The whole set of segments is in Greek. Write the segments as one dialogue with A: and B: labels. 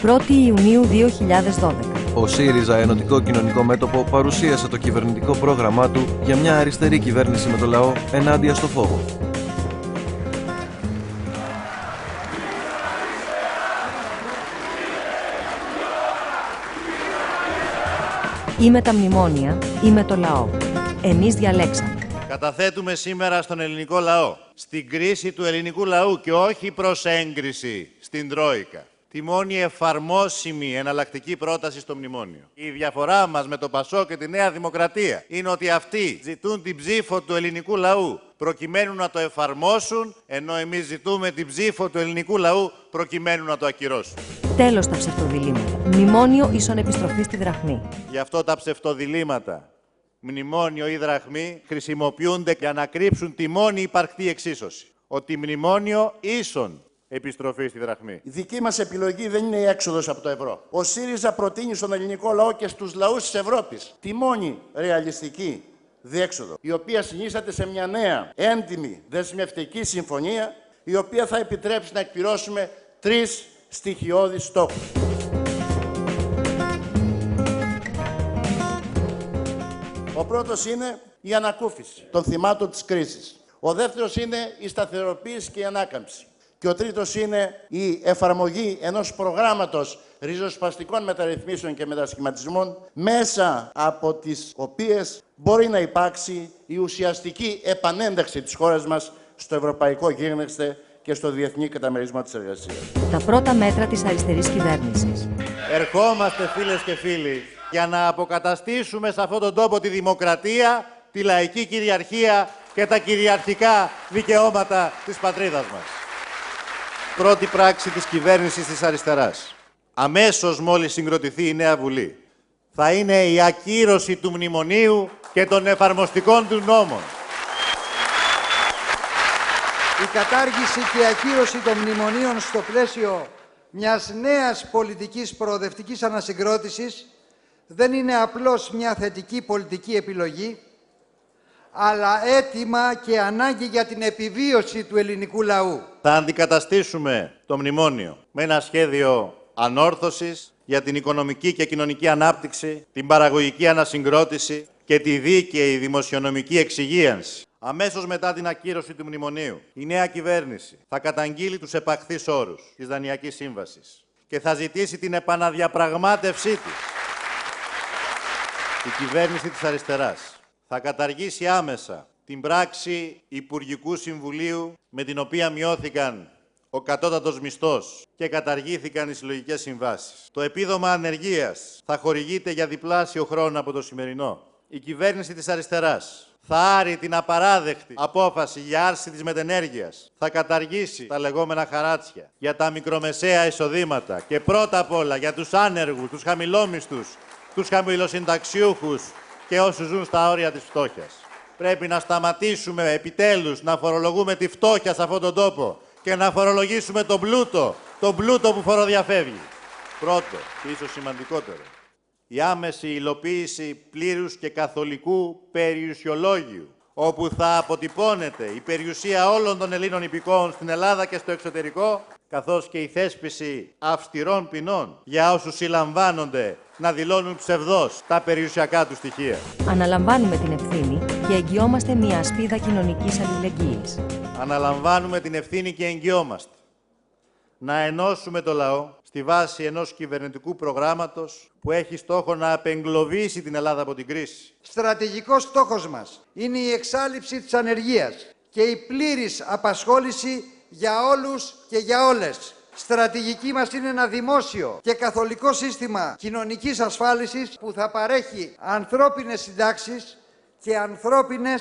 A: 1η Ιουνίου 2012.
B: Ο ΣΥΡΙΖΑ Ενωτικό Κοινωνικό Μέτωπο παρουσίασε το κυβερνητικό πρόγραμμά του για μια αριστερή κυβέρνηση με το λαό ενάντια στο φόβο.
A: Ή με τα μνημόνια ή με το λαό. Εμείς διαλέξαμε.
C: Καταθέτουμε σήμερα στον ελληνικό λαό, στην κρίση του ελληνικού λαού και όχι προς έγκριση στην Τρόικα, τη μόνη εφαρμόσιμη εναλλακτική πρόταση στο μνημόνιο. Η διαφορά μας με το ΠΑΣΟΚ και τη Νέα Δημοκρατία είναι ότι αυτοί ζητούν την ψήφο του ελληνικού λαού προκειμένου να το εφαρμόσουν, ενώ εμείς ζητούμε την ψήφο του ελληνικού λαού προκειμένου να το ακυρώσουν.
A: Τέλος τα ψευτοδιλήμματα. Μνημόνιο ίσον επιστροφή στη δραχμή.
C: Γι' αυτό τα ψευτοδιλήμματα, μνημόνιο ή δραχμή, χρησιμοποιούνται για να κρύψουν τη μόνη υπαρκτή εξίσωση. Ότι μνημόνιο ίσον επιστροφή στη δραχμή.
D: Η δική μας επιλογή δεν είναι η έξοδος από το ευρώ. Ο ΣΥΡΙΖΑ προτείνει στον ελληνικό λαό και στους λαούς της Ευρώπης τη μόνη ρεαλιστική διέξοδο, η οποία συνίσταται σε μια νέα, έντιμη, δεσμευτική συμφωνία, η οποία θα επιτρέψει να εκπληρώσουμε 3 στοιχειώδεις στόχους. Ο πρώτος είναι η ανακούφιση των θυμάτων της κρίσης. Ο δεύτερος είναι η σταθεροποίηση και η ανάκαμψη. Και ο τρίτος είναι η εφαρμογή ενός προγράμματος ριζοσπαστικών μεταρρυθμίσεων και μετασχηματισμών, μέσα από τις οποίες μπορεί να υπάρξει η ουσιαστική επανένταξη της χώρας μας στο ευρωπαϊκό γίγνεσθε και στο διεθνή καταμερισμό της εργασίας.
A: Τα πρώτα μέτρα της αριστερής κυβέρνησης.
C: Ερχόμαστε, φίλες και φίλοι, για να αποκαταστήσουμε σε αυτόν τον τόπο τη δημοκρατία, τη λαϊκή κυριαρχία και τα κυριαρχικά δικαιώματα της πατρίδας μας. Πρώτη πράξη της κυβέρνησης της αριστεράς, αμέσως μόλις συγκροτηθεί η νέα Βουλή, θα είναι η ακύρωση του μνημονίου και των εφαρμοστικών του νόμων.
E: Η κατάργηση και η ακύρωση των μνημονίων στο πλαίσιο μιας νέας πολιτικής προοδευτικής ανασυγκρότησης δεν είναι απλώς μια θετική πολιτική επιλογή, αλλά αίτημα και ανάγκη για την επιβίωση του ελληνικού λαού.
C: Θα αντικαταστήσουμε το μνημόνιο με ένα σχέδιο ανόρθωσης για την οικονομική και κοινωνική ανάπτυξη, την παραγωγική ανασυγκρότηση και τη δίκαιη δημοσιονομική εξυγίανση. Αμέσως μετά την ακύρωση του μνημονίου, η νέα κυβέρνηση θα καταγγείλει τους επαχθείς όρους της Δανειακής Σύμβασης και θα ζητήσει την επαναδιαπραγμάτευσή της. Η κυβέρνηση της αριστεράς θα καταργήσει άμεσα την πράξη Υπουργικού Συμβουλίου με την οποία μειώθηκαν ο κατώτατος μισθός και καταργήθηκαν οι συλλογικές συμβάσεις. Το επίδομα ανεργίας θα χορηγείται για διπλάσιο χρόνο από το σημερινό. Η κυβέρνηση της αριστεράς θα άρει την απαράδεκτη απόφαση για άρση της μετενέργειας. Θα καταργήσει τα λεγόμενα χαράτσια για τα μικρομεσαία εισοδήματα και πρώτα απ' όλα για τους άνεργους, τους χαμηλόμισθους, τους χαμηλοσυνταξιούχους και όσους ζουν στα όρια της φτώχειας. Πρέπει να σταματήσουμε επιτέλους να φορολογούμε τη φτώχεια σε αυτόν τον τόπο και να φορολογήσουμε τον πλούτο που φοροδιαφεύγει. Πρώτο και ίσως σημαντικότερο, η άμεση υλοποίηση πλήρους και καθολικού περιουσιολόγιου, όπου θα αποτυπώνεται η περιουσία όλων των Ελλήνων υπηκόων στην Ελλάδα και στο εξωτερικό, καθώς και η θέσπιση αυστηρών ποινών για όσους συλλαμβάνονται να δηλώνουν ψευδώς τα περιουσιακά του στοιχεία.
A: Αναλαμβάνουμε την ευθύνη και εγγυόμαστε μια ασπίδα κοινωνικής αλληλεγγύης.
C: Αναλαμβάνουμε την ευθύνη και εγγυόμαστε να ενώσουμε το λαό στη βάση ενός κυβερνητικού προγράμματος που έχει στόχο να απεγκλωβίσει την Ελλάδα από την κρίση.
E: Στρατηγικός στόχος μας είναι η εξάλειψη της ανεργίας και η πλήρης απασχόληση για όλους και για όλες. Στρατηγική μας είναι ένα δημόσιο και καθολικό σύστημα κοινωνικής ασφάλισης που θα παρέχει ανθρώπινες συντάξεις και ανθρώπινες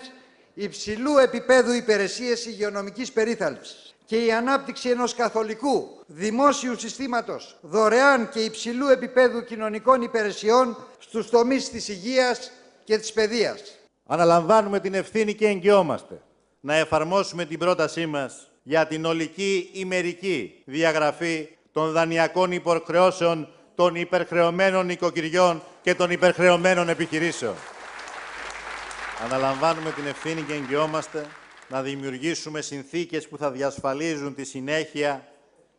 E: υψηλού επίπεδου υπηρεσίες υγειονομικής περίθαλψης. Και η ανάπτυξη ενός καθολικού δημόσιου συστήματος δωρεάν και υψηλού επίπεδου κοινωνικών υπηρεσιών στους τομείς της υγείας και της παιδείας.
C: Αναλαμβάνουμε την ευθύνη και εγγυόμαστε να εφαρμόσουμε την πρότασή μας για την ολική ημερική διαγραφή των δανειακών υποχρεώσεων των υπερχρεωμένων οικοκυριών και των υπερχρεωμένων επιχειρήσεων. Αναλαμβάνουμε την ευθύνη και εγγυόμαστε να δημιουργήσουμε συνθήκες που θα διασφαλίζουν τη συνέχεια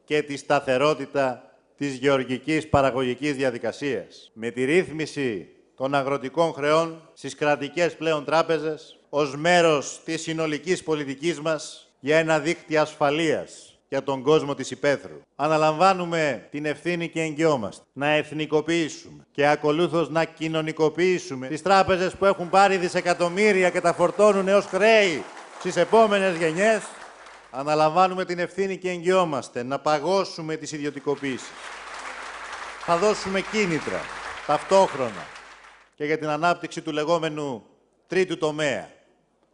C: και τη σταθερότητα της γεωργικής παραγωγικής διαδικασίας, με τη ρύθμιση των αγροτικών χρεών στις κρατικές πλέον τράπεζες, ως μέρος της συνολικής πολιτικής μας για ένα δίκτυο ασφαλείας για τον κόσμο της υπαίθρου. Αναλαμβάνουμε την ευθύνη και εγγυόμαστε να εθνικοποιήσουμε και ακολούθως να κοινωνικοποιήσουμε τις τράπεζες που έχουν πάρει δισεκατομμύρια και τα φορτώνουν έως χρέη στις επόμενες γενιές. Αναλαμβάνουμε την ευθύνη και εγγυόμαστε να παγώσουμε τις ιδιωτικοποίησεις. Θα δώσουμε κίνητρα ταυτόχρονα και για την ανάπτυξη του λεγόμενου τρίτου τομέα,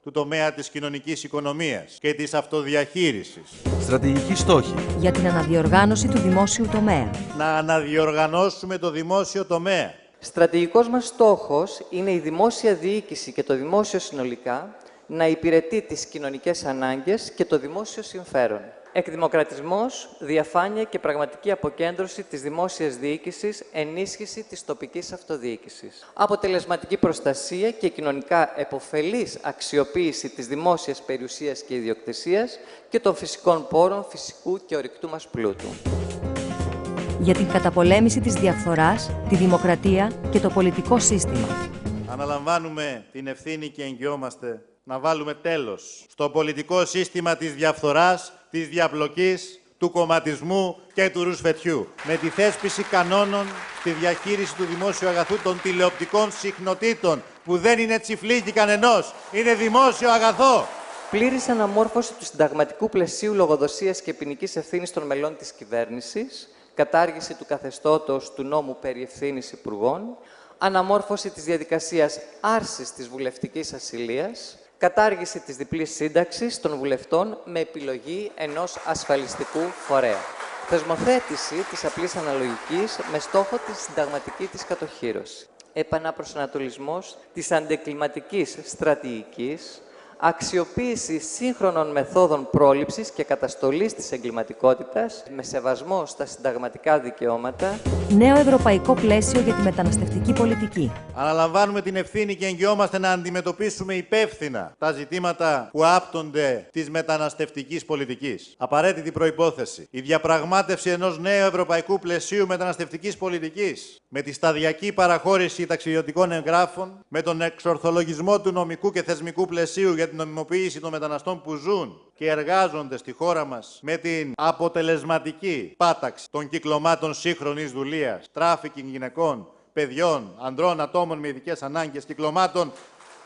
C: του τομέα της κοινωνικής οικονομίας και της αυτοδιαχείρισης.
B: Στρατηγική στόχη.
A: Για την αναδιοργάνωση του δημόσιου τομέα.
C: Να αναδιοργανώσουμε το δημόσιο τομέα.
F: Στρατηγικός μας στόχος είναι η δημόσια διοίκηση και το δημόσιο συνολικά να υπηρετεί τις κοινωνικές ανάγκες και το δημόσιο συμφέρον. Εκδημοκρατισμός, διαφάνεια και πραγματική αποκέντρωση της δημόσιας διοίκησης, ενίσχυση της τοπικής αυτοδιοίκησης. Αποτελεσματική προστασία και κοινωνικά επωφελής αξιοποίηση της δημόσιας περιουσίας και ιδιοκτησίας και των φυσικών πόρων, φυσικού και ορυκτού μας πλούτου.
A: Για την καταπολέμηση της διαφθοράς, τη δημοκρατία και το πολιτικό σύστημα.
C: Αναλαμβάνουμε την ευθύνη και εγγυόμαστε να βάλουμε τέλος στο πολιτικό σύστημα της διαφθοράς, της διαπλοκής, του κομματισμού και του ρουσφετιού. Με τη θέσπιση κανόνων στη διαχείριση του δημόσιου αγαθού των τηλεοπτικών συχνοτήτων, που δεν είναι τσιφλίκι κανενός, είναι δημόσιο αγαθό.
F: Πλήρης αναμόρφωση του συνταγματικού πλαισίου λογοδοσίας και ποινικής ευθύνης των μελών της κυβέρνησης, κατάργηση του καθεστώτος του νόμου περί ευθύνης υπουργών, αναμόρφωση της διαδικασίας άρσης της βουλευτικής ασυλίας, κατάργηση της διπλής σύνταξης των βουλευτών με επιλογή ενός ασφαλιστικού φορέα. Θεσμοθέτηση της απλής αναλογικής με στόχο τη συνταγματική της κατοχύρωση. Επαναπροσανατολισμός της αντιεγκληματικής στρατηγικής, αξιοποίηση σύγχρονων μεθόδων πρόληψης και καταστολής της εγκληματικότητας με σεβασμό στα συνταγματικά δικαιώματα.
A: Νέο ευρωπαϊκό πλαίσιο για τη μεταναστευτική πολιτική.
C: Αναλαμβάνουμε την ευθύνη και εγγυόμαστε να αντιμετωπίσουμε υπεύθυνα τα ζητήματα που άπτονται της μεταναστευτικής πολιτικής. Απαραίτητη προϋπόθεση. Η διαπραγμάτευση ενός νέου ευρωπαϊκού πλαισίου μεταναστευτικής πολιτικής με τη σταδιακή παραχώρηση ταξιδιωτικών εγγράφων, με τον εξορθολογισμό του νομικού και θεσμικού πλαισίου για την νομιμοποίηση των μεταναστών που ζουν και εργάζονται στη χώρα μας, με την αποτελεσματική πάταξη των κυκλωμάτων σύγχρονης δουλείας, τράφικινγκ γυναικών, παιδιών, ανδρών, ατόμων με ειδικές ανάγκες, κυκλωμάτων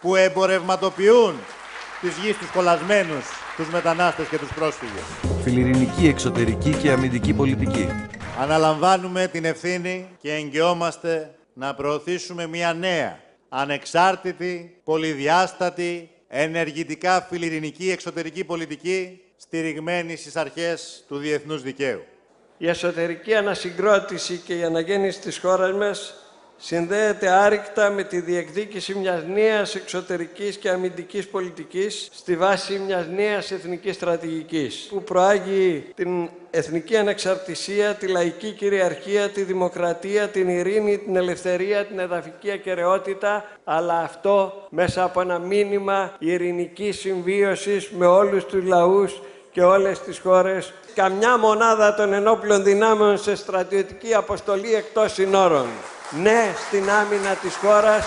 C: που εμπορευματοποιούν τις γης τους κολλασμένους, τους μετανάστες και τους πρόσφυγες.
B: Φιλιρινική, εξωτερική και αμυντική πολιτική.
C: Αναλαμβάνουμε την ευθύνη και εγγυόμαστε να προωθήσουμε μια νέα, ανεξάρτητη, πολυδιάστατη, ενεργητικά φιλιρινική εξωτερική πολιτική στηριγμένη στις αρχές του διεθνούς δικαίου.
G: Η εσωτερική ανασυγκρότηση και η αναγέννηση της χώρας μας συνδέεται άρρηκτα με τη διεκδίκηση μιας νέας εξωτερικής και αμυντικής πολιτικής στη βάση μιας νέας εθνικής στρατηγικής που προάγει την εθνική ανεξαρτησία, τη λαϊκή κυριαρχία, τη δημοκρατία, την ειρήνη, την ελευθερία, την εδαφική ακεραιότητα, αλλά αυτό μέσα από ένα μήνυμα ειρηνικής συμβίωσης με όλους τους λαούς και όλες τις χώρες. Καμιά μονάδα των ενόπλων δυνάμεων σε στρατιωτική αποστολή εκτός συνόρων. Ναι στην άμυνα της χώρας,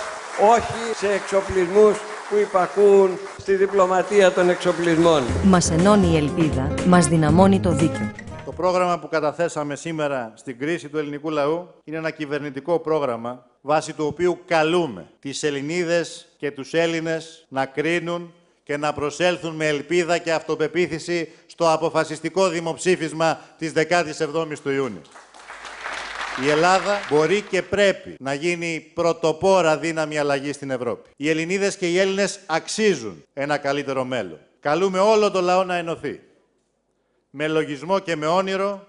G: όχι σε εξοπλισμούς που υπακούουν στη διπλωματία των εξοπλισμών.
A: Μας ενώνει η ελπίδα, μας δυναμώνει το δίκιο.
C: Το πρόγραμμα που καταθέσαμε σήμερα στην κρίση του ελληνικού λαού είναι ένα κυβερνητικό πρόγραμμα βάσει του οποίου καλούμε τις Ελληνίδες και τους Έλληνες να κρίνουν και να προσέλθουν με ελπίδα και αυτοπεποίθηση στο αποφασιστικό δημοψήφισμα της 17ης του Ιούνιου. Η Ελλάδα μπορεί και πρέπει να γίνει πρωτοπόρα δύναμη αλλαγής στην Ευρώπη. Οι Ελληνίδες και οι Έλληνες αξίζουν ένα καλύτερο μέλλον. Καλούμε όλο το λαό να ενωθεί, με λογισμό και με όνειρο,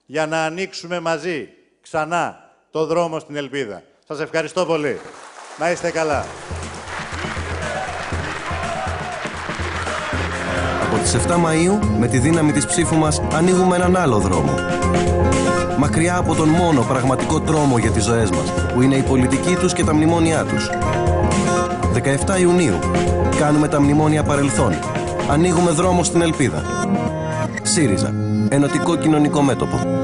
C: για να ανοίξουμε μαζί ξανά το δρόμο στην ελπίδα. Σας ευχαριστώ πολύ. Να είστε καλά.
B: Από τις 7 Μαΐου, με τη δύναμη της ψήφου μας, ανοίγουμε έναν άλλο δρόμο. Μακριά από τον μόνο πραγματικό τρόμο για τις ζωές μας, που είναι η πολιτική τους και τα μνημόνια τους. 17 Ιουνίου, κάνουμε τα μνημόνια παρελθόν. Ανοίγουμε δρόμο στην ελπίδα. ΣΥΡΙΖΑ, Ενωτικό Κοινωνικό Μέτωπο.